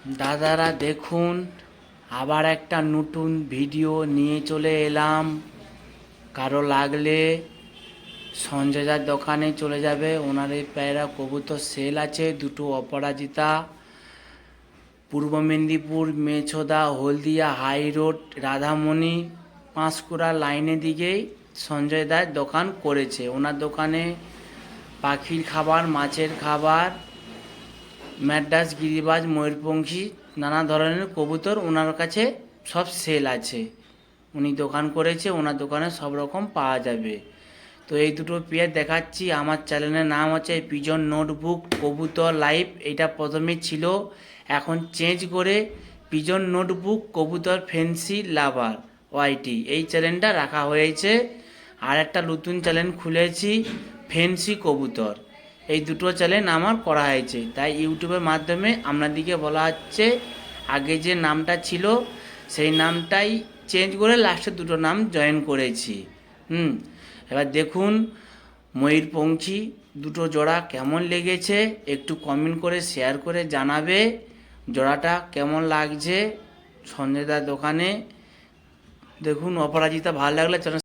দাদারা দেখুন, আবার একটা নতুন ভিডিও নিয়ে চলে এলাম। কারো লাগলে সঞ্জয়দার দোকানে চলে যাবে। ওনার এই পায়রা কবুতর সেল আছে, দুটো অপরাজিতা। পূর্ব মেদিনীপুর, মেছদা, হলদিয়া হাই রোড, রাধামণি, পাঁশকুড়া লাইনের দিকেই সঞ্জয়দার দোকান করেছে। ওনার দোকানে পাখির খাবার, মাছের খাবার, ম্যাড্রাস, গিরিবাজ, ময়ূরপঙ্খী, নানা ধরনের কবুতর ওনার কাছে সব সেল আছে। উনি দোকান করেছে, ওনার দোকানে সব রকম পাওয়া যাবে। তো এই দুটো পেয়ার দেখাচ্ছি। আমার চ্যানেলের নাম হচ্ছে পিজন নোটবুক কবুতর লাইভ। এটা প্রথমে ছিল, এখন চেঞ্জ করে পিজন নোটবুক কবুতর ফ্যান্সি লাভার ওয়াইটি এই চ্যানেলটা রাখা হয়েছে। আর একটা নতুন চ্যানেল খুলেছি, ফ্যান্সি কবুতর। এই দুটো চ্যানেল আমার করা হয়েছে, তাই ইউটিউবের মাধ্যমে আপনাদেরকে বলা হচ্ছে আগে যে নামটা ছিল সেই নামটাই চেঞ্জ করে লাস্টে দুটো নাম জয়েন করেছি। এবার দেখুন ময়ূরপঙ্খী দুটো জোড়া কেমন লেগেছে একটু কমেন্ট করে শেয়ার করে জানাবে। জোড়াটা কেমন লাগছে সঞ্জয়দার দোকানে। দেখুন অপরাজিতা ভালো লাগলে